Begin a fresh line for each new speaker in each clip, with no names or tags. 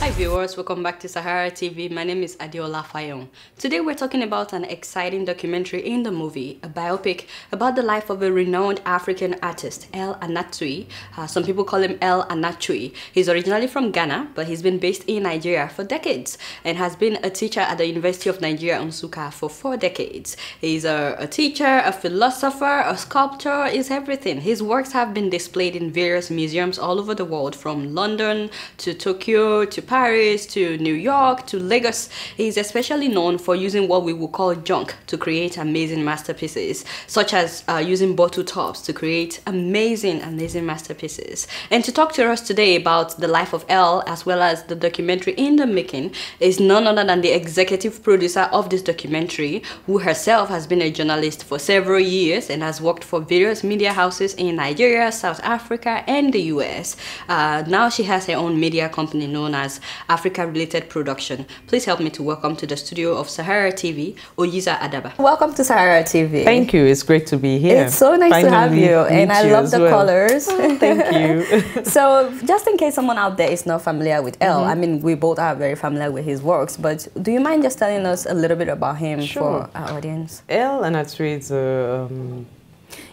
Hi viewers, welcome back to Sahara TV. My name is Adiola Fayon. Today we're talking about an exciting documentary in the movie, a biopic about the life of a renowned African artist, El Anatsui. Some people call him El Anatsui. He's originally from Ghana, but he's been based in Nigeria for decades and has been a teacher at the University of Nigeria, Nsukka, for 4 decades. He's a teacher, a philosopher, a sculptor, is everything. His works have been displayed in various museums all over the world, from London to Tokyo to Paris to New York to Lagos. He's especially known for using what we would call junk to create amazing masterpieces, such as using bottle tops to create amazing masterpieces. And to talk to us today about the life of El, as well as the documentary in the making, is none other than the executive producer of this documentary, who herself has been a journalist for several years and has worked for various media houses in Nigeria, South Africa, and the US. Now she has her own media company known as Africa Related Production. Please help me to welcome to the studio of Sahara TV, Oyiza Adaba. Welcome to Sahara TV.
Thank you. It's great to be here.
It's so nice to have you, and I love the colors.
Oh, thank you.
So, just in case someone out there is not familiar with El, I mean, we both are very familiar with his works, but do you mind just telling us a little bit about him for our audience?
El Anatsui is a...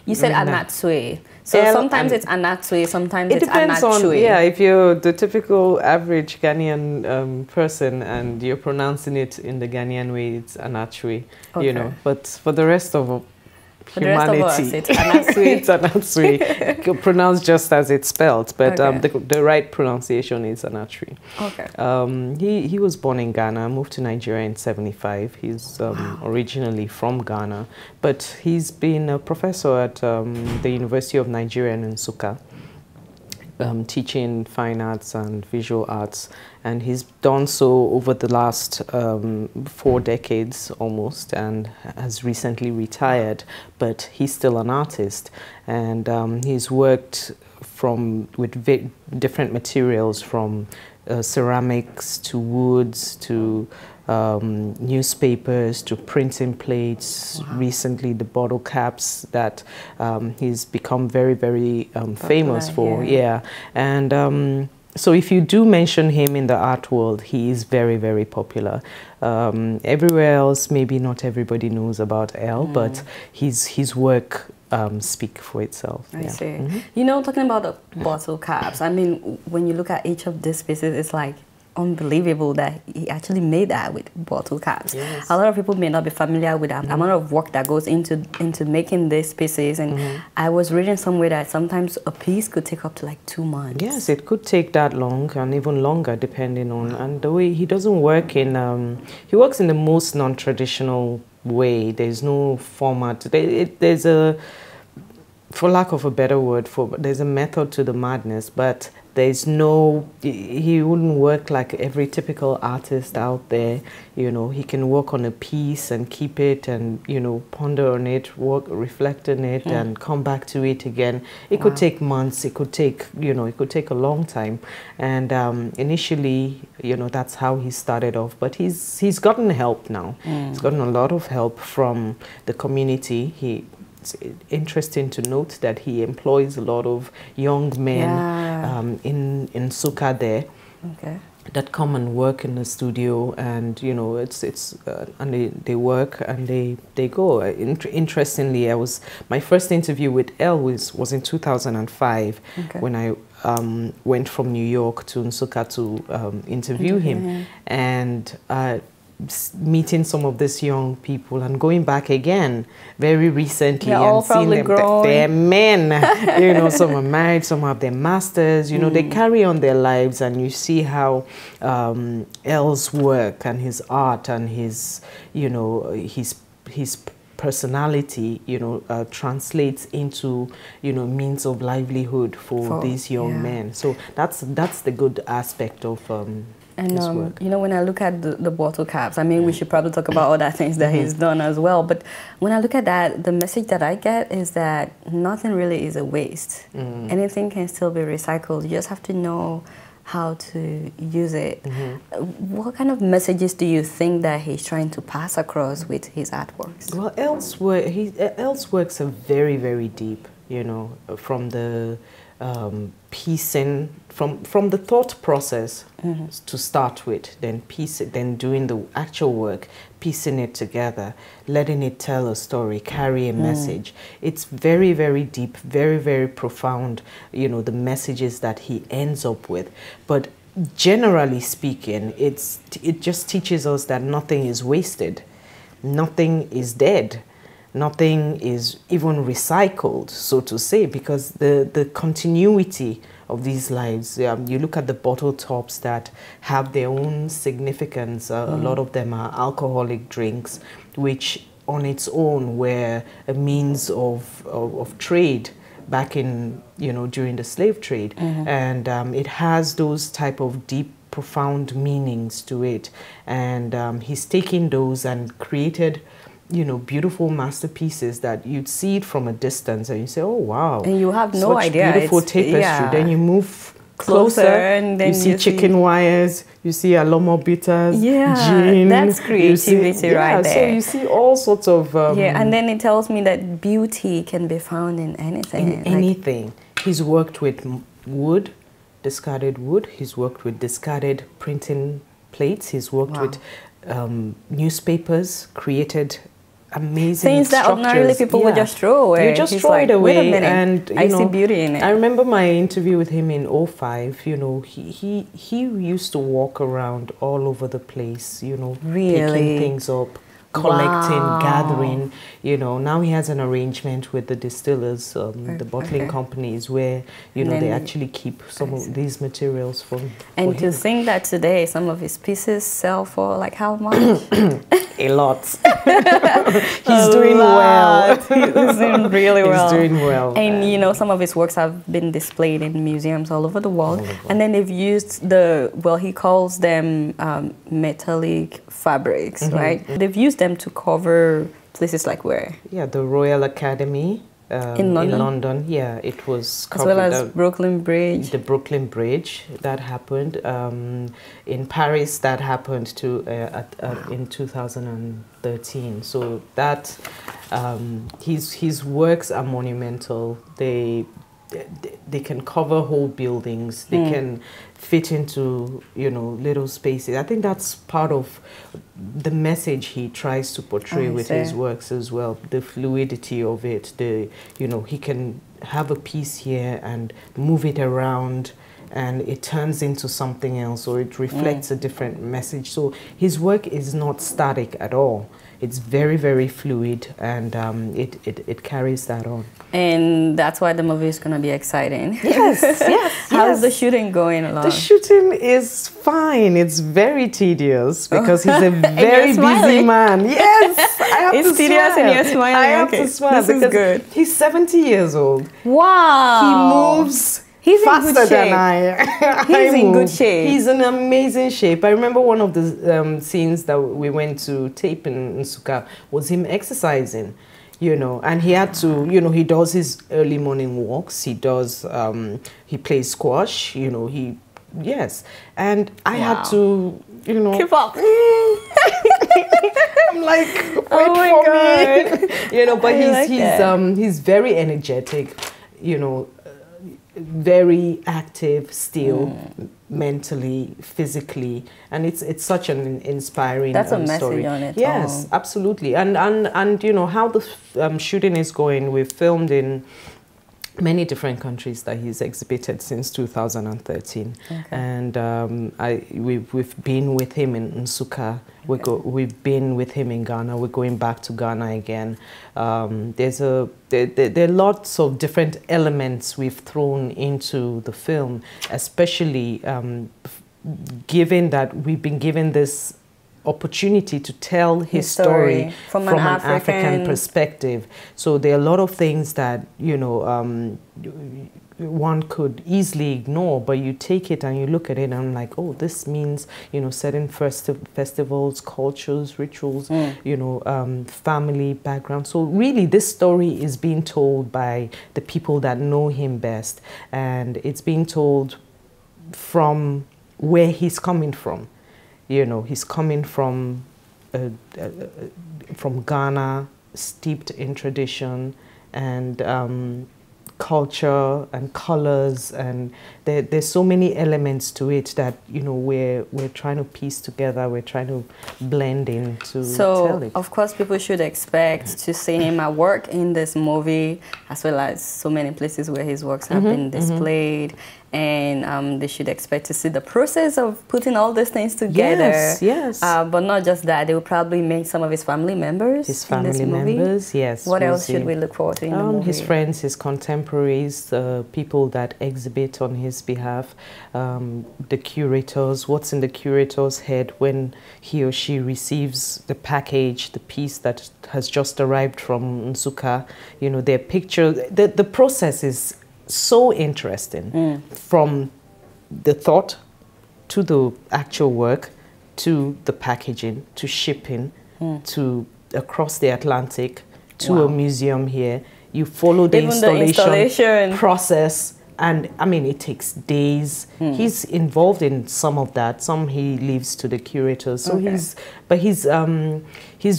You said Anatsui. So sometimes it's Anatsui, sometimes it's
depends
Anatsui.
on, yeah, if you're the typical average Ghanaian person and you're pronouncing it in the Ghanaian way, it's Anatsui, you know. But for the rest of humanity,
it's Anatsui.
It's Anatsui. Pronounced just as it's spelled, but the right pronunciation is Anatsui.
Okay.
He was born in Ghana, moved to Nigeria in '75. He's originally from Ghana, but he's been a professor at the University of Nigeria in Nsukka, teaching fine arts and visual arts, and he's done so over the last 4 decades almost, and has recently retired, but he's still an artist, and he's worked with different materials, from ceramics to woods to newspapers to printing plates. Recently, the bottle caps that he's become very, very famous for. Yeah. And so if you do mention him in the art world, he is very, very popular. Everywhere else, maybe not everybody knows about El, but his work speak for itself.
I see. You know, talking about the bottle caps, I mean, when you look at each of these pieces, it's like unbelievable that he actually made that with bottle caps.
Yes.
A lot of people may not be familiar with the amount of work that goes into making these pieces, and I was reading somewhere that sometimes a piece could take up to like 2 months.
Yes, it could take that long, and even longer depending on, and the way he doesn't work in, he works in the most non-traditional way. There's no format. There's a, for lack of a better word, there's a method to the madness, but there's no, he wouldn't work like every typical artist out there. You know, he can work on a piece and keep it and, you know, ponder on it, reflect on it and come back to it again. It could take months, it could take, you know, it could take a long time. And initially, you know, that's how he started off. But he's gotten help now. He's gotten a lot of help from the community. It's interesting to note that he employs a lot of young men in Nsukka there that come and work in the studio, and you know and they work and they go. Interestingly, my first interview with El was in 2005 when I went from New York to Nsukka to interview him, and meeting some of these young people and going back again very recently and seeing them. They're men, you know, some are married, some have their masters, you know, they carry on their lives, and you see how El's work and his art and his, you know, his personality, you know, translates into, you know, means of livelihood for these young men. So that's the good aspect of
And
his work.
you know, when I look at the bottle caps, I mean, we should probably talk about other things that he's done as well. But when I look at that, the message that I get is that nothing really is a waste. Anything can still be recycled. You just have to know how to use it. What kind of messages do you think that he's trying to pass across with his artworks?
Well, Elle's works are very, very deep, you know, from the piecing, from the thought process to start with, then doing the actual work, piecing it together, letting it tell a story, carry a message. It's very, very deep, very, very profound, you know, the messages that he ends up with. But generally speaking, it just teaches us that nothing is wasted, nothing is dead. Nothing is even recycled, so to say, because the continuity of these lives, you look at the bottle tops that have their own significance. A lot of them are alcoholic drinks, which on its own were a means of trade back in, you know, during the slave trade. And it has those type of deep, profound meanings to it. And he's taken those and created, you know, beautiful masterpieces that you'd see it from a distance and you say, oh wow,
and you have no idea.
Beautiful tapestry. Then you move closer and then you see chicken wires, you see alomo bitters, gin.
That's creativity right there.
So you see all sorts of
and then it tells me that beauty can be found in anything.
In anything. He's worked with wood, discarded wood. He's worked with discarded printing plates. He's worked with newspapers, created amazing
things that ordinarily people would just throw away.
You just throw it away.
Wait a minute,
and
I see beauty in it.
I remember my interview with him in 2005. You know, he used to walk around all over the place, you know, picking things up, collecting, gathering. You know, now he has an arrangement with the distillers, the bottling companies, where, you know, they actually keep some of these materials from.
And to think that today some of his pieces sell for like how much?
A lot. He's doing well.
He's doing really well.
He's doing well.
And you know, some of his works have been displayed in museums all over the world. And then they've used he calls them metallic fabrics, right? They've used them to cover places like where?
Yeah, the Royal Academy. In London, yeah, it was covered.
As well as Brooklyn Bridge.
The Brooklyn Bridge, that happened. In Paris, that happened in 2013. So that his works are monumental. They can cover whole buildings. They can fit into, you know, little spaces. I think that's part of the message he tries to portray with his works as well. The fluidity of it. You know, he can have a piece here and move it around, and it turns into something else, or it reflects a different message. So his work is not static at all. It's very, very fluid, and it carries that on. And
that's why the movie is going to be exciting.
Yes, yes.
How's the shooting going along?
The shooting is fine. It's very tedious because he's a very busy man. Yes, I have
it's
to
tedious
smile.
And you're smiling.
I have to smile
this is good.
He's 70 years old.
Wow.
He moves. He's faster in good shape. Than I.
He's in good shape.
He's in amazing shape. I remember one of the scenes that we went to tape in Nsukka was him exercising, you know, and he had to, you know, he does his early morning walks. He does, he plays squash, you know, and I had to, you know.
Keep up.
I'm like, wait for me. You know, but he's very energetic, you know, very active still, mentally, physically, and it's such an inspiring
That's a message
story.
On it.
Yes, absolutely. And you know how the shooting is going. We've filmed in many different countries that he's exhibited since 2013, and we've been with him in Nsukka. We've been with him in Ghana. We're going back to Ghana again. There are lots of different elements we've thrown into the film, especially given that we've been given this opportunity to tell his story from an African perspective. So there are a lot of things that, you know, one could easily ignore, but you take it and you look at it and I'm like, oh, this means, you know, certain festivals, cultures, rituals, you know, family background. So really this story is being told by the people that know him best, and it's being told from where he's coming from. You know, he's coming from Ghana, steeped in tradition and culture and colors, and there's so many elements to it that, you know, we're trying to piece together, we're trying to blend in to tell it.
Of course, people should expect to see him at work in this movie, as well as so many places where his works have been displayed. And they should expect to see the process of putting all these things together.
Yes, yes.
But not just that, they will probably meet some of his family members.
His family members, yes.
What else should we look forward to in the movie?
His friends, his contemporaries, people that exhibit on his behalf, the curators, what's in the curator's head when he or she receives the package, the piece that has just arrived from Nsukka, you know, their picture. The process is so interesting, from the thought to the actual work to the packaging to shipping to across the Atlantic to a museum here. You follow the installation process, and I mean it takes days. He's involved in some of that, some he leaves to the curators. So he's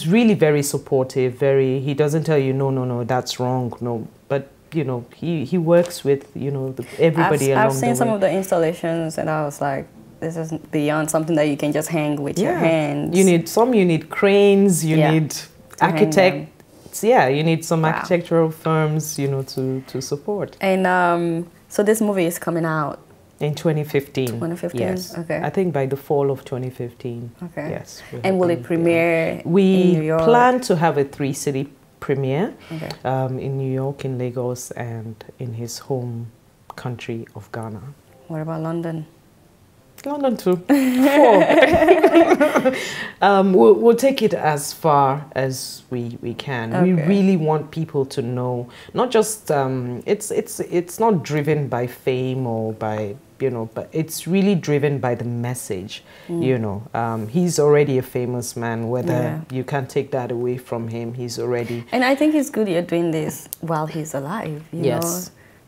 really very supportive, he doesn't tell you no that's wrong, no, but you know, he works with, you know, everybody along the way. I've seen
some of the installations and I was like, this is beyond something that you can just hang with your hands.
You need cranes, you need architects, you need some architectural firms, you know, to support.
And so this movie is coming out
in 2015.
2015?
Yes.
Okay.
I think by the fall of 2015.
Okay.
Yes.
And will it premiere in New York?
We plan to have a 3-city premiere in New York, in Lagos, and in his home country of Ghana.
What about London?
London too. 4. We'll take it as far as we can. We really want people to know, not just it's not driven by fame or by, you know, but it's really driven by the message. You know, he's already a famous man, whether you can't take that away from him. He's already,
and I think it's good you're doing this while he's alive, you know.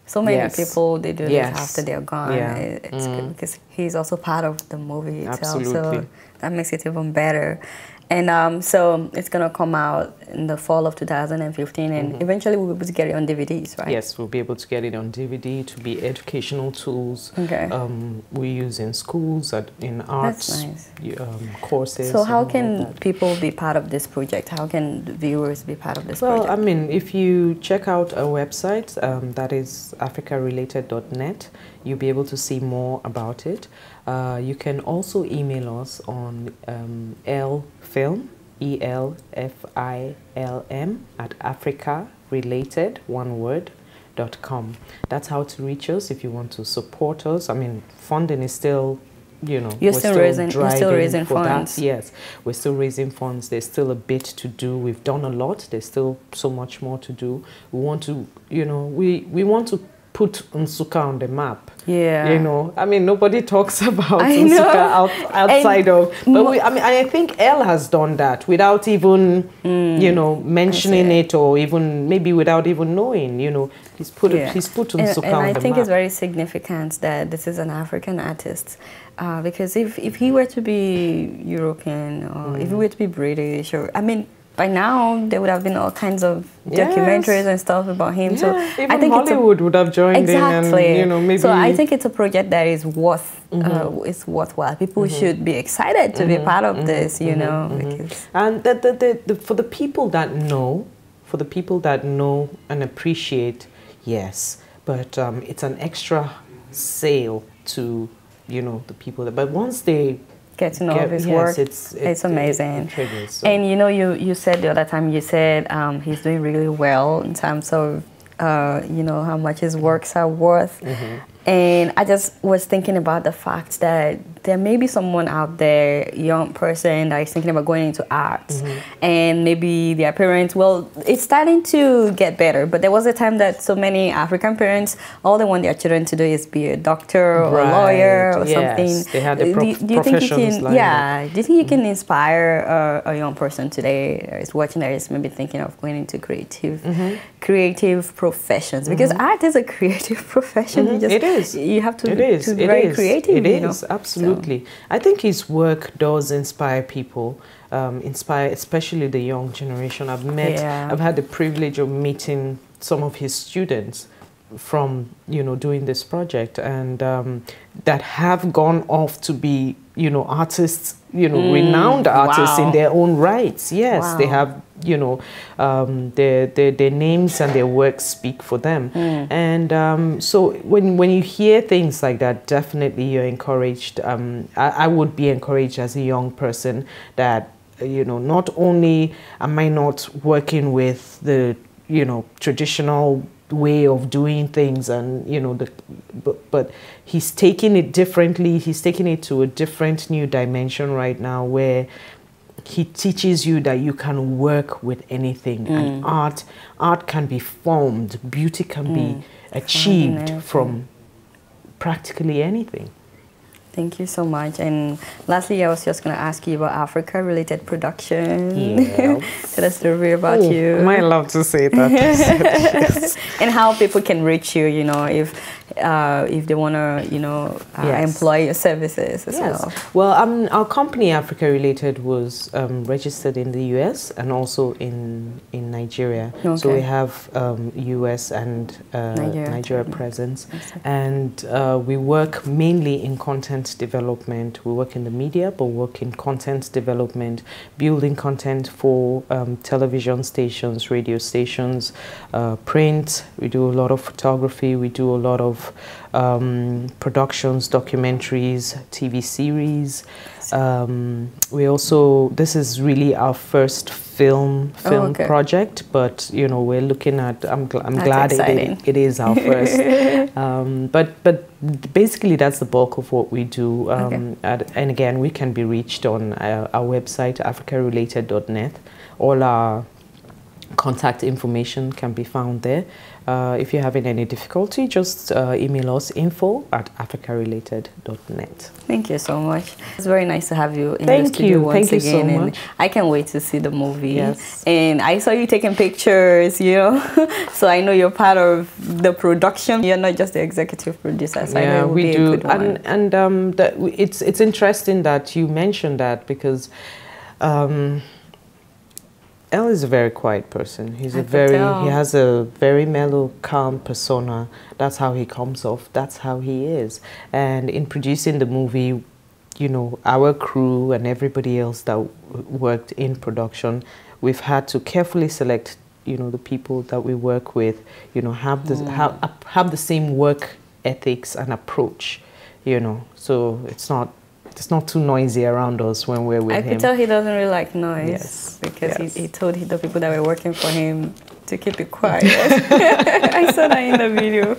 So many people, they do this after they're gone. It's good because he's also part of the movie itself. So that makes it even better. And so it's going to come out in the fall of 2015, and eventually we'll be able to get it on DVDs, right?
Yes, we'll be able to get it on DVD to be educational tools. We use in schools, in arts courses.
So how can people be part of this project? How can viewers be part of this project?
Well, I mean, if you check out our website, that is africarelated.net, you'll be able to see more about it. You can also email us on elfilm, ELFILM, at africarelated, one word, .com. That's how to reach us if you want to support us. I mean, funding is still, you know,
you're still raising funds.
Yes, we're still raising funds. There's still a bit to do. We've done a lot. There's still so much more to do. We want to, you know, we want to put Nsukka on the map. You know, I mean, nobody talks about Nsukka outside of, but I think Elle has done that without even, you know, mentioning it, or even maybe without even knowing, you know, he's put Nsukka on the map.
And I think it's very significant that this is an African artist, because if he were to be European, or if he were to be British, or, I mean, by now there would have been all kinds of documentaries and stuff about him. So
even
I think
Hollywood would have joined in, and, you know, maybe.
So I think it's a project that is is worthwhile. People should be excited to be part of this, you know. Because
and for the people that know, and appreciate, yes, but it's an extra sale to, you know, the people that, but once they
get to know of his work, it's amazing. And you know, you said the other time, you said he's doing really well in terms of you know, how much his works are worth. And I just was thinking about the fact that there may be someone out there, young person that is thinking about going into arts, and maybe their parents, well, it's starting to get better, but there was a time that so many African parents, all they want their children to do is be a doctor or a lawyer or something.
They had the
do you think you can, do you think you can inspire a young person today that is watching, that is maybe thinking of going into creative professions? Because art is a creative profession.
It is.
You have to be very creative.
It is, absolutely. So. I think his work does inspire people, especially the young generation. I've had the privilege of meeting some of his students from, doing this project, and that have gone off to be, artists, renowned artists in their own rights. Yes, they have, their names and their works speak for them. And so when you hear things like that, definitely you're encouraged. I would be encouraged as a young person that, not only am I not working with the, traditional way of doing things, and but he's taking it differently. He's taking it to a different new dimension right now, where he teaches you that you can work with anything, and art can be formed, beauty can be achieved from practically anything.
Thank you so much. And lastly, I was just going to ask you about Africa-related production.
Yeah.
Tell us a little bit about you.
I love to say that. Yes.
And how people can reach you, if they want to, employ your services as well.
Well, our company, Africa Related, was registered in the US and also in Nigeria. Okay. So we have US and Nigeria presence. And we work mainly in content development. We work in the media, but work in content development, building content for television stations, radio stations, print. We do a lot of photography. We do a lot of productions, documentaries, TV series. We also, this is really our first film project, but we're looking at, I'm glad it is our first. But basically that's the bulk of what we do. And again, we can be reached on our website, africarelated.net. All our contact information can be found there. If you're having any difficulty, just email us info@africarelated.net.
Thank you so much. It's very nice to have you in the studio once again.
Thank you so much.
I can't wait to see the movie.
Yes.
And I saw you taking pictures, so I know you're part of the production. You're not just the executive producer. So I know we do.
And it's interesting that you mentioned that, because Elle is a very quiet person. He has a very mellow, calm persona. That's how he comes off. That's how he is. And in producing the movie, our crew and everybody else that worked in production, we've had to carefully select, the people that we work with, have the same work ethics and approach, So it's not too noisy around us when we're with him.
I could tell he doesn't really like noise, because he told the people that were working for him to keep it quiet. I saw that in the video.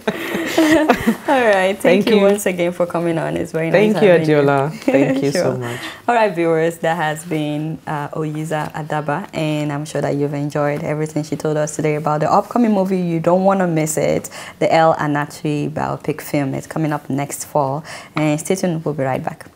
All right. Thank you once again for coming on. It's very nice.
Thank you, Adiola. Thank you so much.
All right, viewers, that has been Oyiza Adaba, and I'm sure that you've enjoyed everything she told us today about the upcoming movie. You don't want to miss it. The Anatsui biopic film is coming up next fall. And stay tuned. We'll be right back.